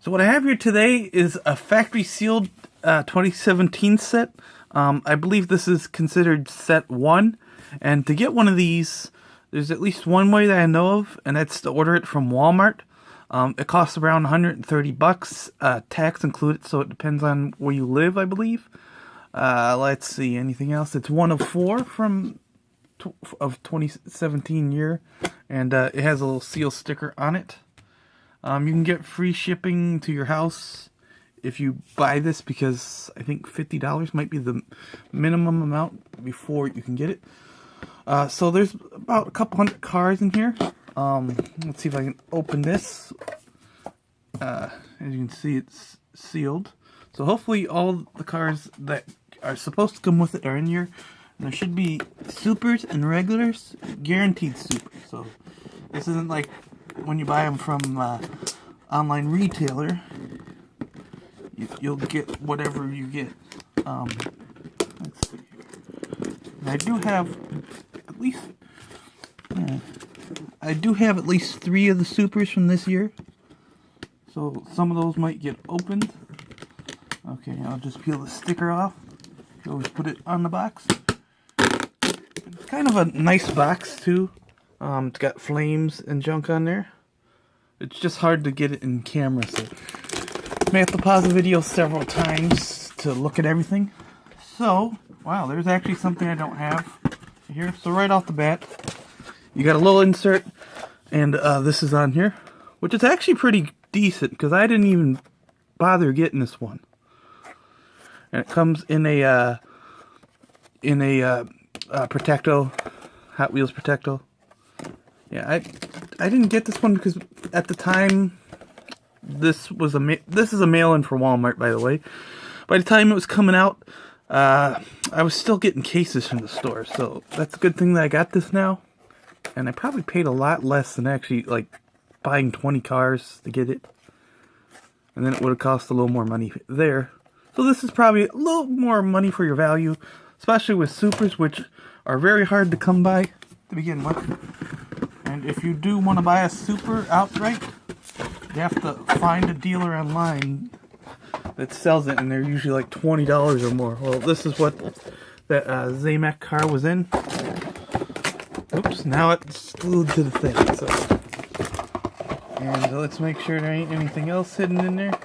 So what I have here today is a factory sealed 2017 set. I believe this is considered set 1. And to get one of these, there's at least one way that I know of, and that's to order it from Walmart. It costs around 130 bucks, tax included, so it depends on where you live, I believe. Let's see, anything else? It's one of 4 of 2017 year, and it has a little seal sticker on it. You can get free shipping to your house if you buy this, because I think $50 might be the minimum amount before you can get it. So there's about a couple hundred cars in here. Let's see if I can open this. As you can see, it's sealed. So hopefully all the cars that are supposed to come with it are in here. And there should be supers and regulars, guaranteed supers. So this isn't like when you buy them from online retailer, you'll get whatever you get. Let's see. And I do have at least 3 of the supers from this year. So some of those might get opened. Okay, I'll just peel the sticker off. You always put it on the box. It's kind of a nice box too. It's got flames and junk on there. It's just hard to get it in camera, so I may have to pause the video several times to look at everything. So, wow, there's actually something I don't have here. So right off the bat, you got a little insert, and this is on here, which is actually pretty decent because I didn't even bother getting this one. And it comes in a Protecto, Hot Wheels Protecto. Yeah, I didn't get this one because at the time this is a mail-in for Walmart, by the way. By the time it was coming out, I was still getting cases from the store, so that's a good thing that I got this now. And I probably paid a lot less than actually like buying 20 cars to get it, and then it would have cost a little more money there. So this is probably a little more money for your value, especially with supers, which are very hard to come by to begin with. And if you do want to buy a super outright, you have to find a dealer online that sells it, and they're usually like $20 or more. Well, this is what that Zamac car was in. Oops, now it's glued to the thing. So, and let's make sure there ain't anything else hidden in there.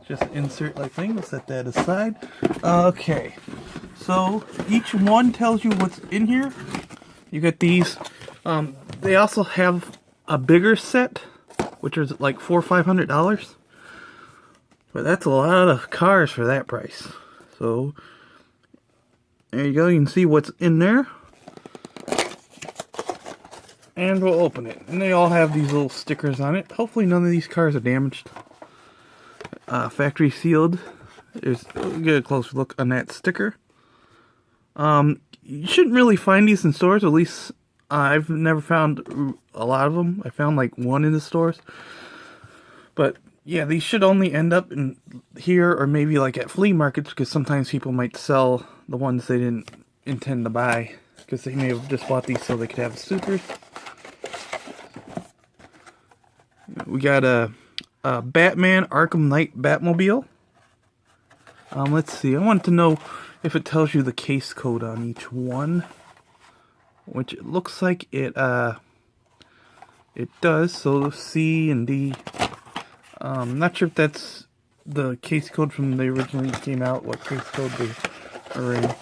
Just insert like thing. We'll set that aside. Okay, so each one tells you what's in here. You got these. They also have a bigger set, which is like $400 or $500. But that's a lot of cars for that price. So there you go. You can see what's in there. And we'll open it. And they all have these little stickers on it. Hopefully none of these cars are damaged. Factory sealed. Get a closer look on that sticker. You shouldn't really find these in stores. At least I've never found a lot of them. I found like 1 in the stores. But yeah, these should only end up in here or maybe like at flea markets, because sometimes people might sell the ones they didn't intend to buy, because they may have just bought these so they could have the supers. We got a Batman Arkham Knight Batmobile. Let's see. I want to know if it tells you the case code on each one, which it looks like it does. So C and D. I'm not sure if that's the case code from when they originally came out, what case code they are in.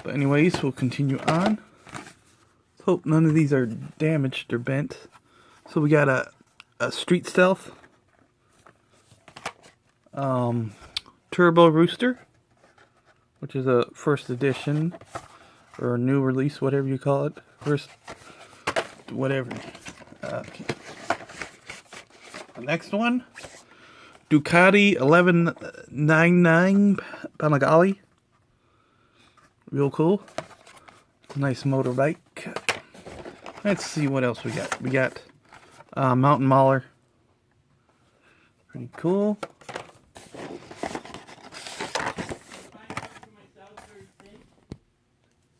But anyways, we'll continue on. Let's hope none of these are damaged or bent. So we got a Street Stealth, Turbo Rooster, which is a first edition or a new release, whatever you call it. First, whatever. Okay. The next one, Ducati 1199 Panigale. Real cool. It's a nice motorbike. Let's see what else we got. We got Mountain Mauler. Pretty cool.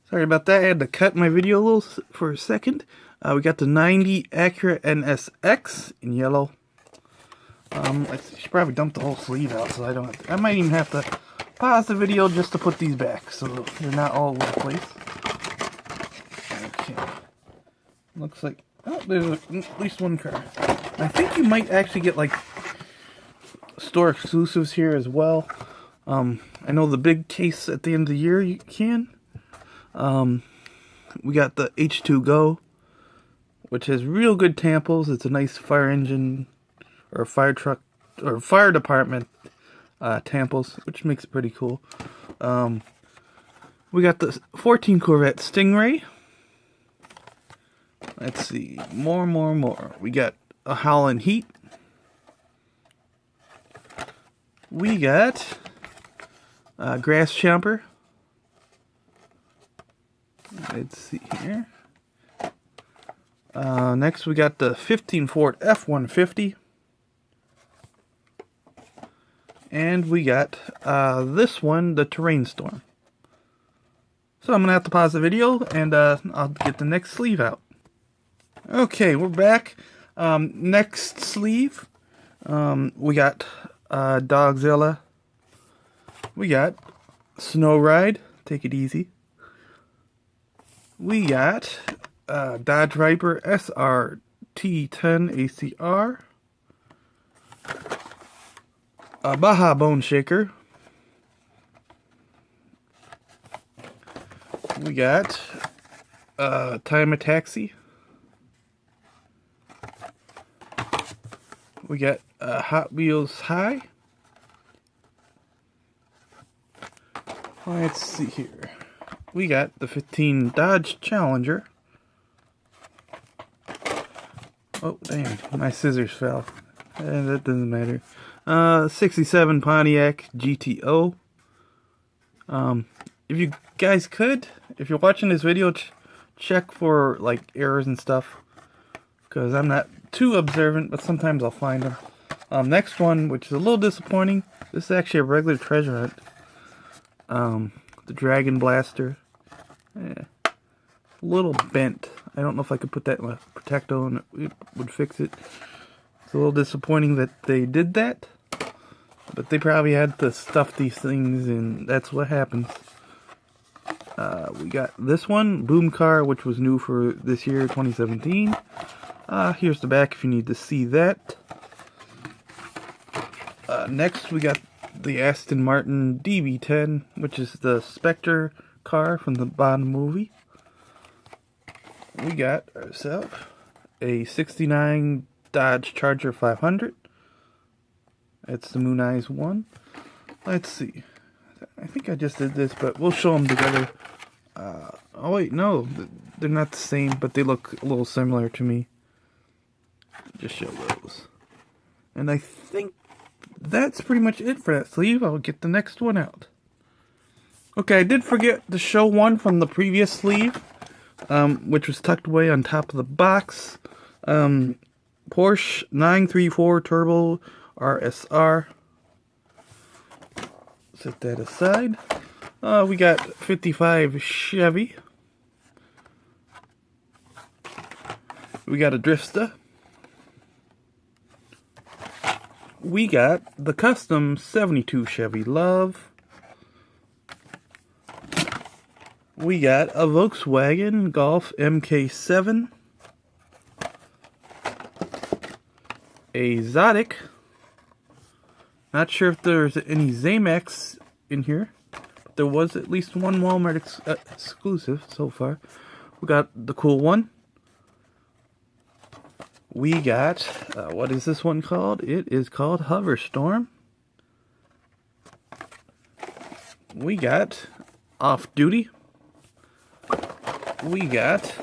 Sorry about that. I had to cut my video a little for a second. We got the 90 Acura NSX in yellow. I should probably dump the whole sleeve out so I don't have to, I might even have to pause the video just to put these back so they're not all over the place. Okay. Looks like, oh, there's at least one car. I think you might actually get like store exclusives here as well. I know the big case at the end of the year you can. We got the H2Go, which has real good tampos. It's a nice fire engine or fire truck or fire department tampos, which makes it pretty cool. We got the 14 Corvette Stingray. Let's see, more. We got a Howlin' Heat. We got Grass Chomper. Let's see here. Next we got the 15 Ford F-150. And we got this one, the Terrain Storm. So I'm going to have to pause the video and I'll get the next sleeve out. Okay, we're back. Next sleeve, we got Dogzilla. We got Snow Ride, take it easy. We got Dodge Viper SRT10 ACR. Baja Bone Shaker. We got Time a Taxi. We got Hot Wheels High. Let's see here. We got the 15 Dodge Challenger. Oh, dang. My scissors fell. That doesn't matter. 67 Pontiac Gto. If you guys could, if you're watching this video, check for like errors and stuff. Because I'm not too observant, but sometimes I'll find them. Next one, which is a little disappointing. This is actually a regular treasure hunt. The Dragon Blaster. Yeah. A little bent. I don't know if I could put that in a Protecto and it would fix it. It's a little disappointing that they did that. But they probably had to stuff these things and that's what happens. We got this one, Boom Car, which was new for this year, 2017. Here's the back if you need to see that. Next we got the Aston Martin DB10, which is the Spectre car from the Bond movie. We got ourselves a 69 Dodge Charger 500. It's the Moon Eyes one. Let's see. I think I just did this, but we'll show them together. Oh wait, no. They're not the same, but they look a little similar to me. Just show those. And I think that's pretty much it for that sleeve. I'll get the next one out. Okay, I did forget to show one from the previous sleeve, which was tucked away on top of the box. Porsche 934 Turbo RSR. Set that aside. We got 55 Chevy. We got a Drifter. We got the custom 72 Chevy Love. We got a Volkswagen Golf MK7. A Zodic. Not sure if there's any Zamex in here, but there was at least one Walmart exclusive so far. We got the cool one. We got, what is this one called? It is called Hoverstorm. We got Off Duty. We got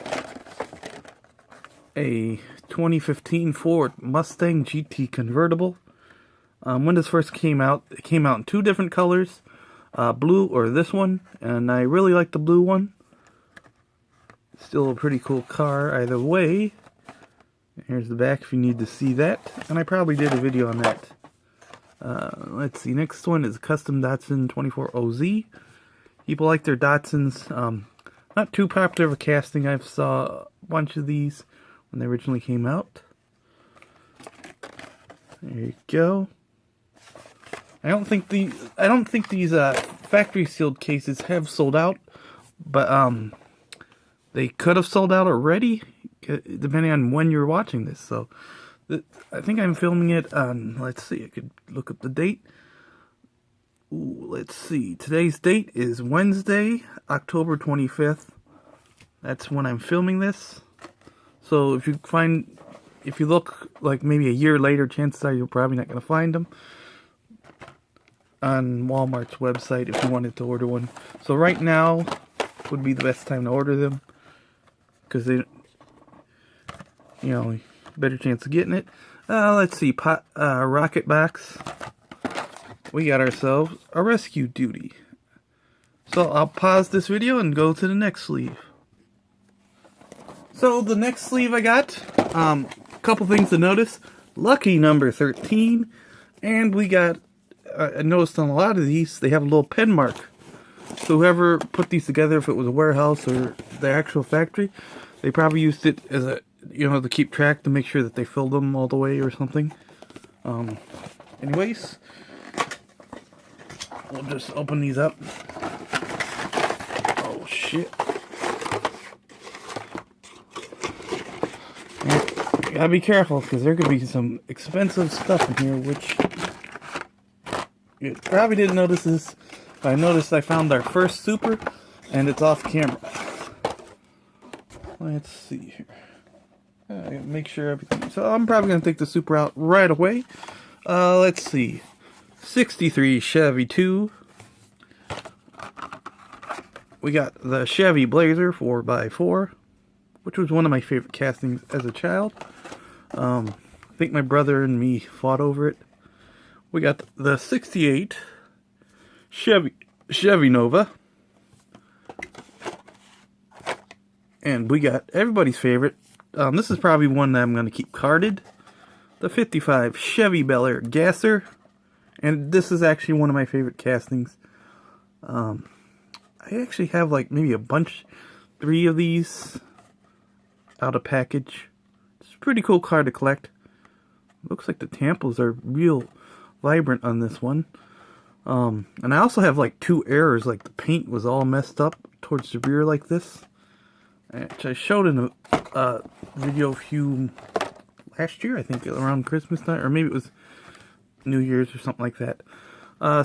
a 2015 Ford Mustang GT Convertible. When this first came out, it came out in two different colors. Blue or this one, and I really like the blue one. Still a pretty cool car either way. Here's the back if you need to see that. And I probably did a video on that. Let's see, next one is Custom Datsun 24OZ. People like their Datsuns. Not too popular of a casting. I saw a bunch of these when they originally came out. There you go. I don't think these factory sealed cases have sold out, but they could have sold out already, depending on when you're watching this. So, I think I'm filming it on. Let's see. I could look up the date. Ooh, let's see. Today's date is Wednesday, October 25th. That's when I'm filming this. So if you look like maybe a year later, chances are you're probably not going to find them on Walmart's website if you wanted to order one. So right now would be the best time to order them, because they, better chance of getting it. Let's see, Rocket Box. We got ourselves a rescue duty. So I'll pause this video and go to the next sleeve. So the next sleeve I got, couple things to notice. Lucky number 13, and we got, I noticed on a lot of these, they have a little pen mark. So whoever put these together, if it was a warehouse or the actual factory, they probably used it as a, to keep track, to make sure that they filled them all the way or something. Anyways, we'll just open these up. Oh shit. You gotta be careful, because there could be some expensive stuff in here, which you probably didn't notice this. I noticed I found our first Super, and it's off camera. Let's see here. Make sure everything. So I'm probably gonna take the Super out right away. Let's see. 63 Chevy 2. We got the Chevy Blazer 4x4, which was one of my favorite castings as a child. I think my brother and me fought over it. We got the 68 Chevy Nova. And we got everybody's favorite. This is probably one that I'm going to keep carded. The 55 Chevy Belair Gasser. And this is actually one of my favorite castings. I actually have like maybe 3 of these out of package. It's a pretty cool car to collect. Looks like the tampos are real vibrant on this one. And I also have like 2 errors, like the paint was all messed up towards the rear like this, which I showed in a video last year, I think, around Christmas time, or maybe it was New Year's or something like that.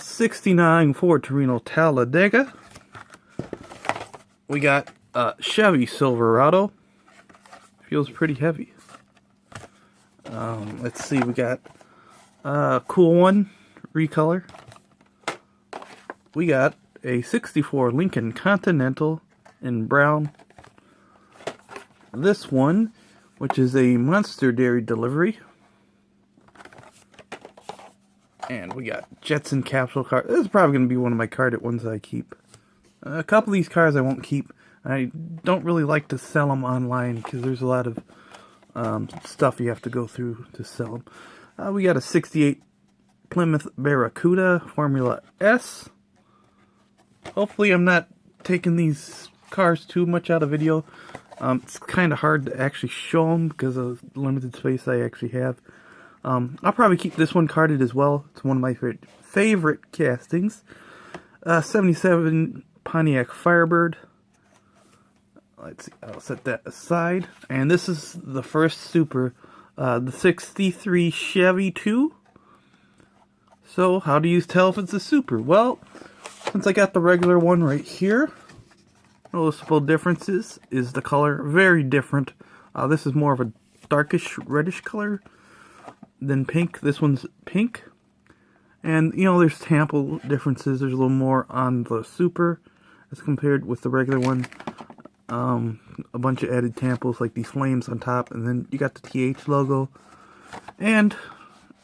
69 Ford Torino Talladega. We got Chevy Silverado. Feels pretty heavy. Let's see, we got Cool One recolor. We got a 64 Lincoln Continental in brown. This one, which is a Monster Dairy delivery. And we got Jetson capsule car. This is probably going to be one of my carded ones that I keep. A couple of these cars I won't keep. I don't really like to sell them online, because there's a lot of stuff you have to go through to sell them. We got a 68 Plymouth Barracuda Formula S. Hopefully I'm not taking these cars too much out of video. It's kind of hard to actually show them because of the limited space I actually have. I'll probably keep this one carded as well. It's one of my favorite castings. 77 Pontiac Firebird. Let's see, I'll set that aside. And this is the first Super, the 63 Chevy 2. So, how do you tell if it's a Super? Well, since I got the regular one right here, noticeable differences is the color. Very different. This is more of a darkish reddish color than pink. This one's pink. And, there's tampo differences. There's a little more on the Super as compared with the regular one. A bunch of added tampos, like these flames on top, and then you got the TH logo. And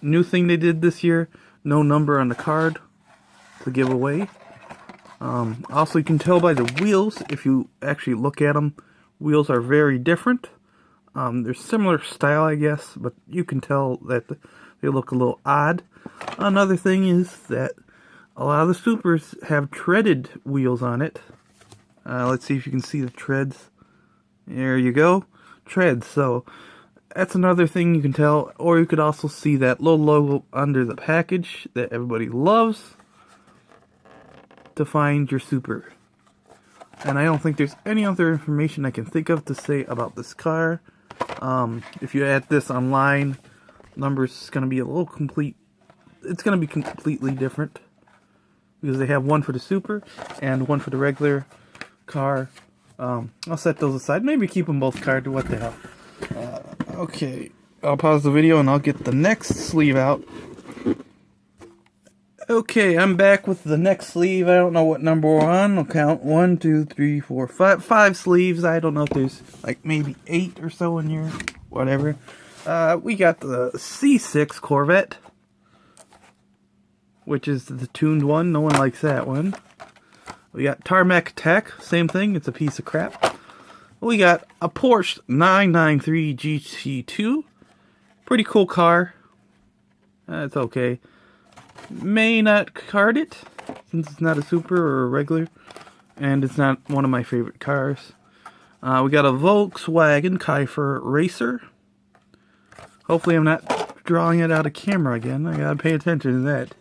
new thing they did this year, no number on the card to give away. Also, you can tell by the wheels, if you actually look at them, wheels are very different. They're similar style, I guess, but you can tell that they look a little odd. Another thing is that a lot of the Supers have treaded wheels on it. Let's see if you can see the treads. There you go. Treads. So, That's another thing you can tell. Or you could also see that little logo under the package that everybody loves to find your super. And I don't think there's any other information I can think of to say about this car. If you add this online, numbers is going to be a little complete. It's going to be completely different because they have one for the super and one for the regular car. I'll set those aside. Maybe keep them both carded. What the hell? Okay, I'll pause the video and I'll get the next sleeve out. Okay, I'm back with the next sleeve. I don't know what number we're on. I'll count 1, 2, 3, 4, 5. 5 sleeves. I don't know if there's like maybe 8 or so in here. Whatever. We got the C6 Corvette, which is the tuned one. No one likes that one. We got Tarmac Tech. Same thing. It's a piece of crap. We got a Porsche 993 GT2. Pretty cool car. It's okay. May not card it, since it's not a super or a regular, and it's not one of my favorite cars. We got a Volkswagen Keifer Racer. Hopefully I'm not drawing it out of camera again. I gotta pay attention to that.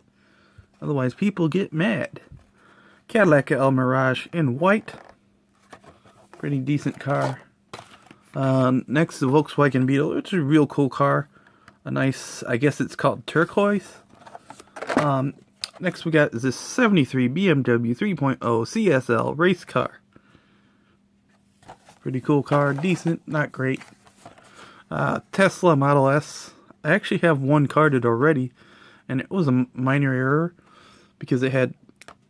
Otherwise people get mad. Cadillac El Mirage in white. Pretty decent car. Next, the Volkswagen Beetle. It's a real cool car. A nice, I guess it's called turquoise. Next we got this 73 BMW 3.0 Csl Race Car. Pretty cool car. Decent, not great. Tesla Model S. I actually have one carded already, and it was a minor error because it had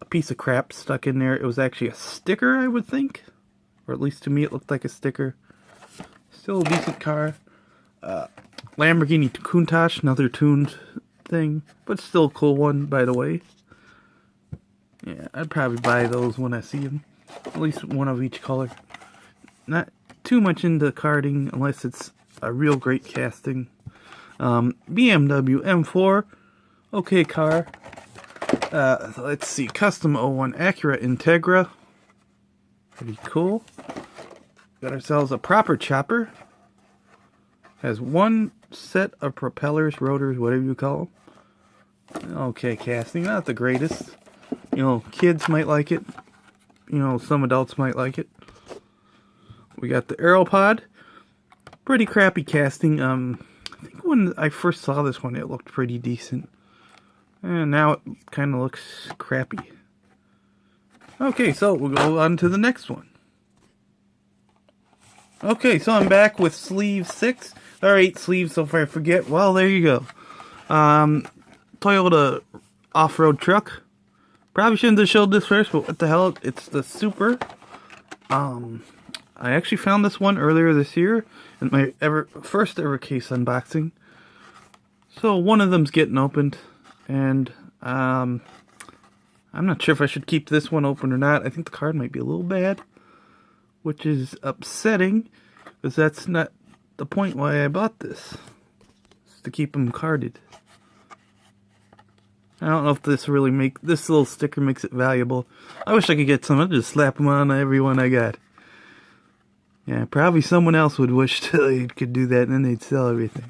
a piece of crap stuck in there. It was actually a sticker, I would think. Or at least to me it looked like a sticker. Still a decent car. Lamborghini Countach, another tuned thing, but still a cool one, by the way. Yeah, I'd probably buy those when I see them. At least one of each color. Not too much into carding unless it's a real great casting. BMW M4, okay car. Let's see, Custom 01 Acura Integra. Pretty cool. Got ourselves a proper chopper. Has one set of propellers, rotors, whatever you call them. Okay, casting, not the greatest. You know, kids might like it. You know, some adults might like it. We got the Aeropod. Pretty crappy casting. I think when I first saw this one, it looked pretty decent. And now it kind of looks crappy. Okay, so we'll go on to the next one. Okay, so I'm back with sleeve 6. There are 8 sleeves, so if I forget, well, there you go. Toyota off-road truck. Probably shouldn't have showed this first, but what the hell? It's the Super. I actually found this one earlier this year in my first ever case unboxing. So one of them's getting opened, and I'm not sure if I should keep this one open or not. I think the card might be a little bad, which is upsetting, because that's not the point why I bought this. It's to keep them carded. I don't know if this little sticker makes it valuable. I wish I could get some. I'd just slap them on every one I got. Yeah, probably someone else would wish they could do that, and then they'd sell everything.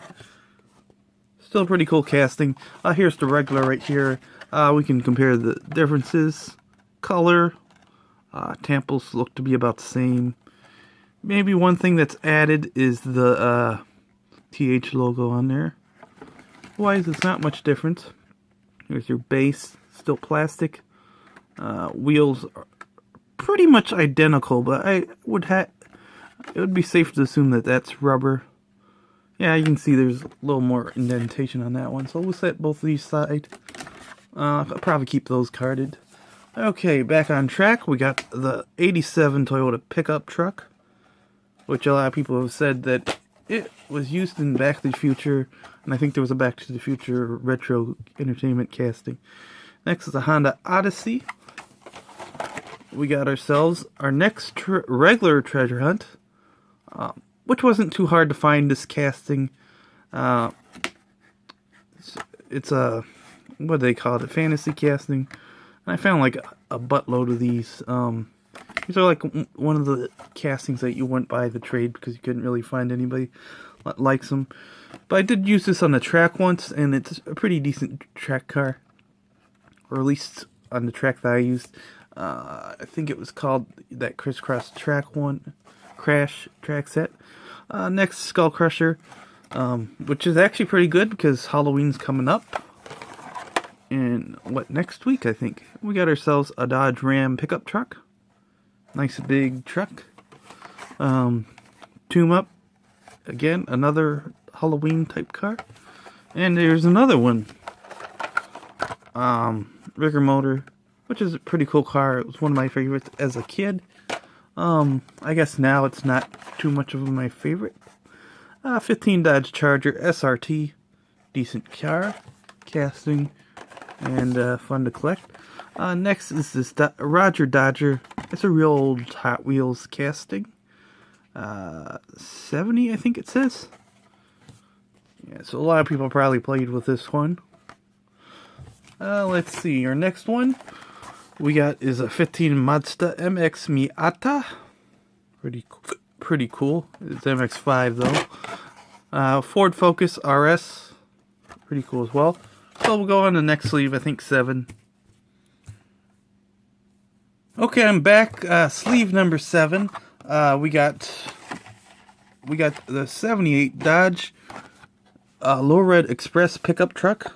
Still pretty cool casting. Here's the regular right here. We can compare the differences. Color. Temples look to be about the same. Maybe one thing that's added is the TH logo on there. Otherwise, it's not much difference. Here's your base. Still plastic. Wheels are pretty much identical, but it would be safe to assume that that's rubber. Yeah, you can see there's a little more indentation on that one. So we'll set both of these aside. I'll probably keep those carded. Okay, back on track. We got the 87 Toyota pickup truck, which a lot of people have said that it was used in Back to the Future, and I think there was a Back to the Future retro entertainment casting. Next is a Honda Odyssey. We got ourselves our next regular treasure hunt, which wasn't too hard to find this casting. It's a, what do they call it, a fantasy casting. And I found like a buttload of these. These are like one of the castings that you wouldn't buy the trade because you couldn't really find anybody likes them. But I did use this on the track once, and it's a pretty decent track car. Or at least on the track that I used. I think it was called that Crisscross Track one, Crash track set. Next, Skull Crusher, which is actually pretty good because Halloween's coming up. And next week, I think. We got ourselves a Dodge Ram pickup truck. Nice big truck. Tune Up. Again, another Halloween type car. And there's another one. Rigger Motor, which is a pretty cool car. It was one of my favorites as a kid. I guess now it's not too much of my favorite. 15 Dodge Charger SRT. Decent car. Casting. And fun to collect. Next is this Roger Dodger. It's a real old Hot Wheels casting. 70, I think it says. Yeah, so a lot of people probably played with this one. Let's see. Our next one we got is a 15 Mazda MX Miata. Pretty cool. It's MX-5 though. Ford Focus RS. Pretty cool as well. So we'll go on the next sleeve. I think 7. Okay, I'm back. Sleeve number 7. We got the 78 Dodge Low Red Express pickup truck.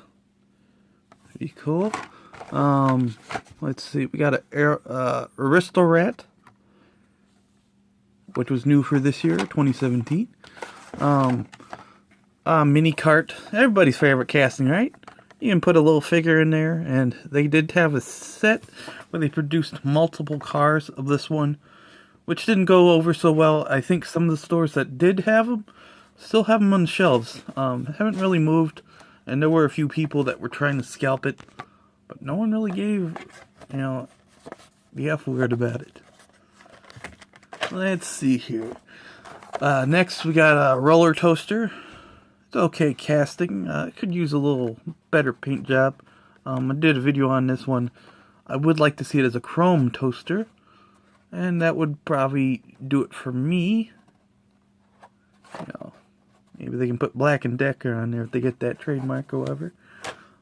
Pretty cool. Let's see. We got a Aristorat, which was new for this year, 2017. Mini cart. Everybody's favorite casting, right? You can put a little figure in there, and they did have a set where they produced multiple cars of this one, which didn't go over so well. I think some of the stores that did have them still have them on the shelves. Haven't really moved, and there were a few people that were trying to scalp it, but no one really gave, the F word about it. Let's see here. Next, we got a Rollercoaster. It's okay casting. Could use a little better paint job. I did a video on this one. I would like to see it as a chrome toaster, and that would probably do it for me. Maybe they can put Black & Decker on there if they get that trademark or whatever.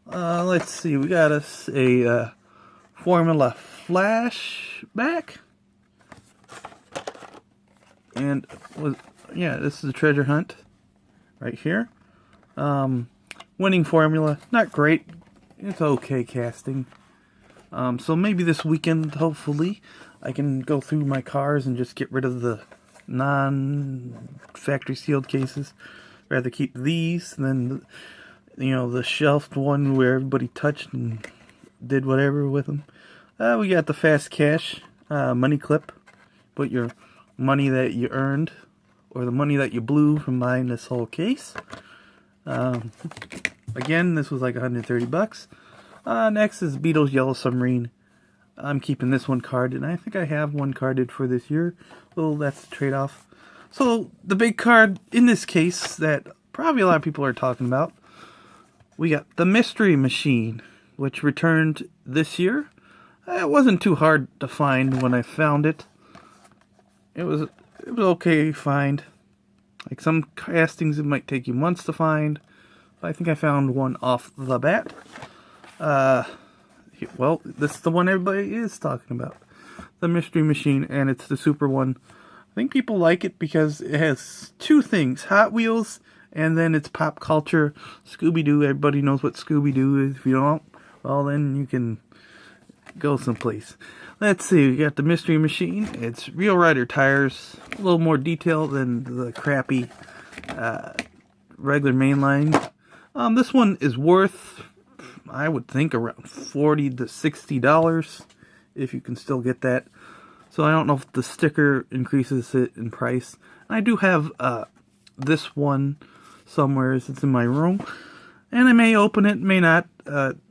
Let's see. We got us a Formula Flashback. And, this is a treasure hunt right here. Winning formula. Not great. It's okay casting. So maybe this weekend, hopefully, I can go through my cars and just get rid of the non-factory sealed cases. Rather keep these than, the shelved one where everybody touched and did whatever with them. We got the Fast Cash money clip. Put your money that you earned or the money that you blew from buying this whole case. Again, this was like $130. Next is Beatles Yellow Submarine. I'm keeping this one carded, and I think I have one carded for this year. Well, that's the trade-off. So, the big card in this case that probably a lot of people are talking about, we got the Mystery Machine, which returned this year. It wasn't too hard to find when I found it. It was okay to find. Like some castings, it might take you months to find. But I think I found one off the bat. Well, this is the one everybody is talking about. The Mystery Machine, and it's the super one. I think people like it because it has two things. Hot Wheels, and then it's pop culture. Scooby-Doo, everybody knows what Scooby-Doo is. If you don't, well, then you can go someplace. Let's see, we got the Mystery Machine. It's Real Rider tires. A little more detail than the crappy regular mainline. This one is worth, I would think, around $40 to $60 if you can still get that. So I don't know if the sticker increases it in price. I do have this one somewhere. It's in my room. And I may open it, may not,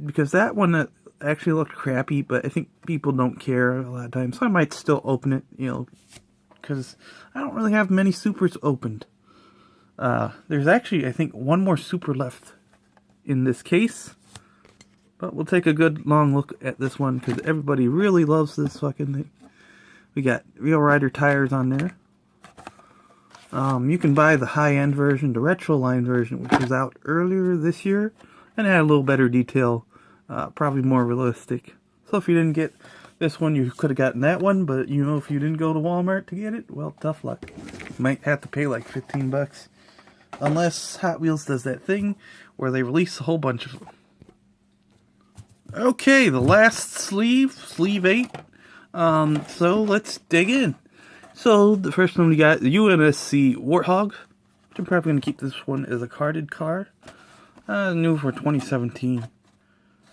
because that one actually looked crappy, but I think people don't care a lot of times. So I might still open it, because I don't really have many supers opened. There's actually, I think, one more super left in this case. But we'll take a good long look at this one because everybody really loves this fucking thing. We got Real Rider tires on there. You can buy the high-end version, the retro line version, which was out earlier this year, and had a little better detail, probably more realistic. So if you didn't get this one, you could have gotten that one, but you know, if you didn't go to Walmart to get it, well, tough luck. You might have to pay like 15 bucks. Unless Hot Wheels does that thing where they release a whole bunch of them. Okay, the last sleeve, sleeve 8. So let's dig in. So the first one we got, the Unsc Warthog. I'm probably going to keep this one as a carded car. New for 2017.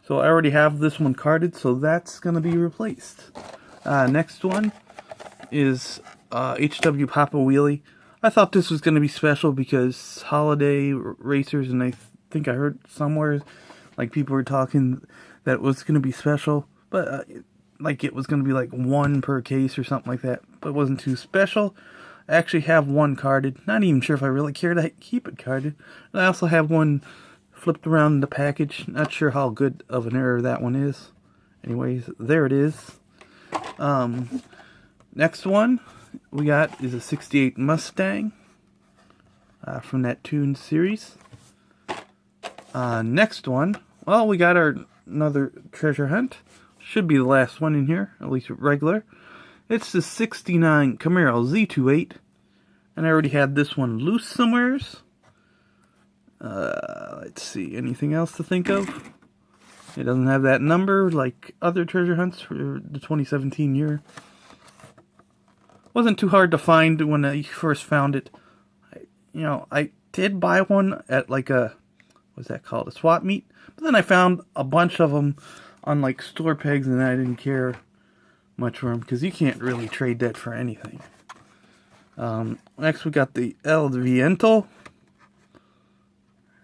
So I already have this one carded, so that's going to be replaced. Next one is HW Pappa Wheelie. I thought this was going to be special because holiday racers, and I think I heard somewhere, like people were talking that it was going to be special. But like it was going to be like one per case or something like that. But it wasn't too special. I actually have one carded. Not even sure if I really care to keep it carded. And I also have one flipped around in the package. Not sure how good of an error that one is. Anyways, there it is. Next one we got is a 68 Mustang from that Toon series. Next one, well, we got another treasure hunt. Should be the last one in here, at least regular. It's the 69 Camaro Z28. And I already had this one loose somewheres. Let's see, anything else to think of? It doesn't have that number like other treasure hunts for the 2017 year. Wasn't too hard to find when I first found it. I did buy one at like a, what's that called? A swap meet. But then I found a bunch of them on like store pegs, and I didn't care much for them because you can't really trade that for anything. Next we got the Viento.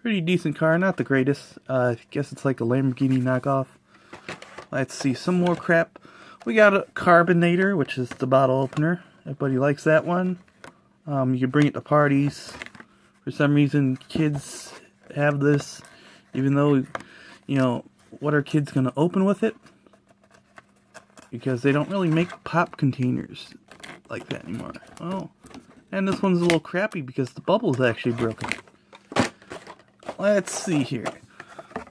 Pretty decent car, not the greatest. I guess it's like a Lamborghini knockoff. Let's see, some more crap. We got a Carbonator, which is the bottle opener. Everybody likes that one. You can bring it to parties. For some reason, kids have this, even though, what are kids going to open with it? Because they don't really make pop containers like that anymore. Oh, and this one's a little crappy because the bubble's actually broken. Let's see here.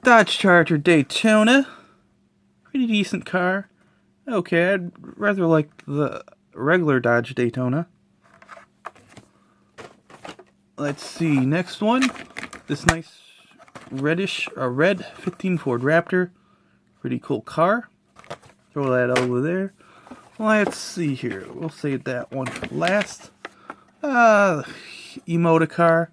Dodge Charger Daytona. Pretty decent car. Okay, I'd rather like the regular Dodge Daytona. Let's see, next one. This nice red 15 Ford Raptor. Pretty cool car. Throw that over there. Let's see here. We'll save that one for last. Emota car.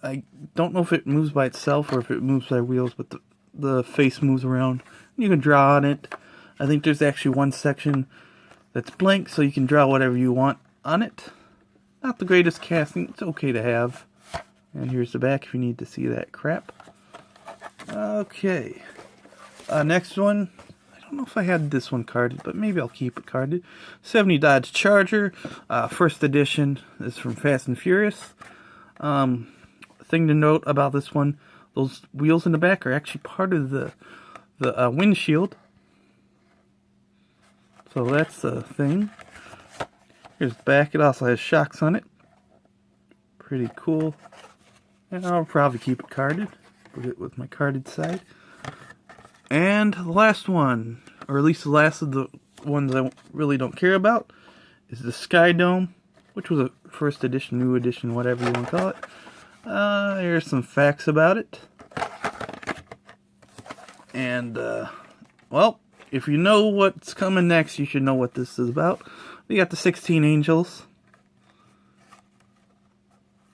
I don't know if it moves by itself or if it moves by wheels, but the face moves around. You can draw on it. I think there's actually one section that's blank, so you can draw whatever you want on it. Not the greatest casting. It's okay to have. And here's the back if you need to see that crap. Okay. Next one. I don't know if I had this one carded, but maybe I'll keep it carded. 70 Dodge Charger. First edition. This is from Fast and Furious. Thing to note about this one, those wheels in the back are actually part of the windshield. So that's the thing. Here's the back. It also has shocks on it. Pretty cool. And I'll probably keep it carded. Put it with my carded side. And the last one, or at least the last of the ones I really don't care about, is the Skydome, which was a first edition, new edition, whatever you want to call it. Here's some facts about it. And, well, if you know what's coming next, you should know what this is about. We got the 16 Angels.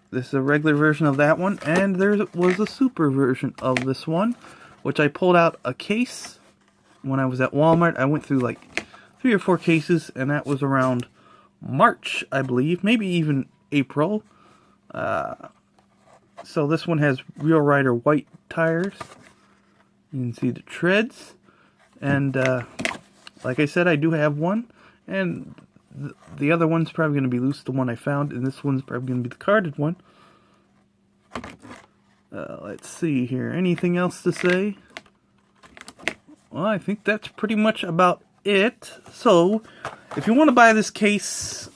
This is a regular version of that one, and there was a super version of this one, which I pulled out a case when I was at Walmart. I went through like 3 or 4 cases, and that was around March, I believe, maybe even April. So this one has Real Rider white tires. You can see the treads. And like I said, I do have one. And the other one's probably going to be loose, the one I found. And this one's probably going to be the carded one. Let's see here. Anything else to say? Well, I think that's pretty much about it. So, if you want to buy this case,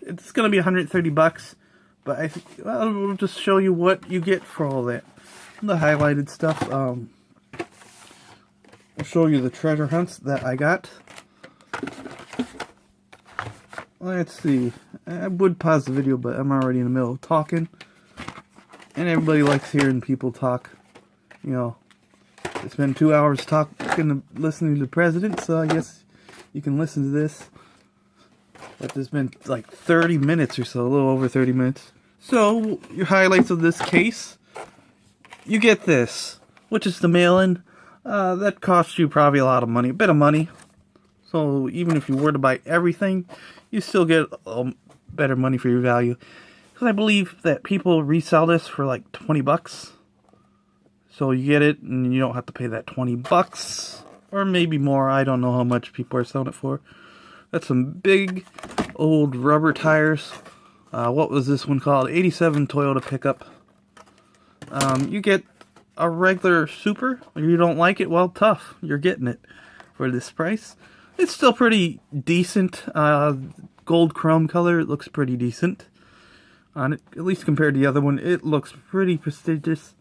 it's going to be 130 bucks. But I think, well, we'll just show you what you get for all that. The highlighted stuff. I'll show you the treasure hunts that I got. Let's see. I would pause the video, but I'm already in the middle of talking. And everybody likes hearing people talk. You know, it's been 2 hours listening to the president, so I guess you can listen to this. But there's been like 30 minutes or so, a little over 30 minutes. So, your highlights of this case. You get this, which is the mail-in. That costs you probably a lot of money, a bit of money. So, even if you were to buy everything, you still get better money for your value. Because I believe that people resell this for like 20 bucks. So you get it and you don't have to pay that 20 bucks. Or maybe more. I don't know how much people are selling it for. That's some big old rubber tires. What was this one called? 87 Toyota pickup. You get a regular Super. If you don't like it, well, tough. You're getting it for this price. It's still pretty decent. Gold chrome color. It looks pretty decent. On it, at least compared to the other one, it looks pretty prestigious.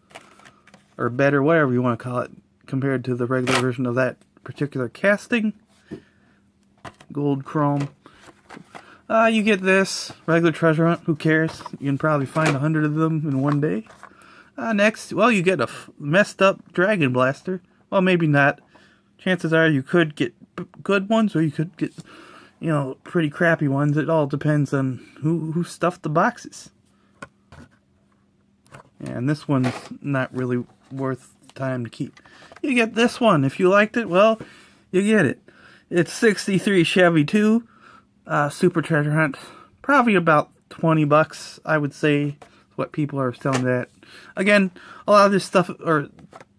Or better, whatever you want to call it. Compared to the regular version of that particular casting. Gold chrome. You get this. Regular treasure hunt. Who cares? You can probably find 100 of them in one day. Next, well, you get a messed up Dragon Blaster. Well, maybe not. Chances are you could get good ones, or you could get, you know, pretty crappy ones. It all depends on who stuffed the boxes. And this one's not really worth time to keep. You get this one. If you liked it, well, you get it. It's 63 Chevy 2 Super Treasure Hunt. Probably about 20 bucks, I would say, what people are selling that. Again, a lot of this stuff, or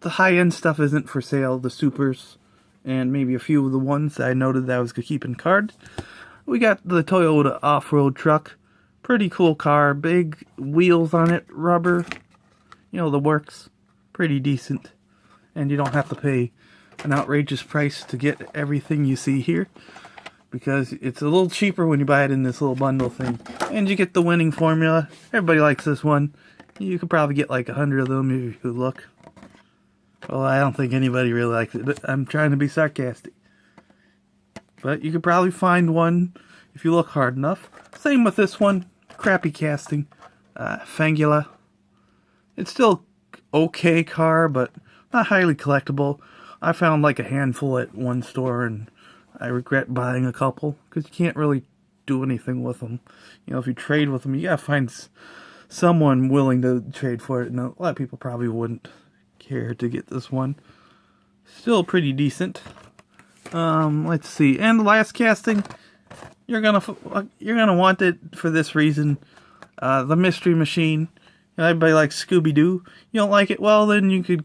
the high-end stuff, isn't for sale. The Supers, and maybe a few of the ones that I noted that I was going to keep in card. We got the Toyota off-road truck. Pretty cool car. Big wheels on it. Rubber. You know, the works. Pretty decent. And you don't have to pay an outrageous price to get everything you see here. Because it's a little cheaper when you buy it in this little bundle thing. And you get the winning formula. Everybody likes this one. You could probably get like 100 of them if you could look. Well, I don't think anybody really likes it. I'm trying to be sarcastic. But you could probably find one if you look hard enough. Same with this one. Crappy casting. Fangula. It's still okay car, but not highly collectible. I found like a handful at one store, and I regret buying a couple. Because you can't really do anything with them. You know, if you trade with them, you gotta find someone willing to trade for it. And a lot of people probably wouldn't care to get this one. Still pretty decent. Let's see. And the last casting, you're gonna want it for this reason. The Mystery Machine. You know, everybody likes Scooby-Doo. You don't like it? Well, then you could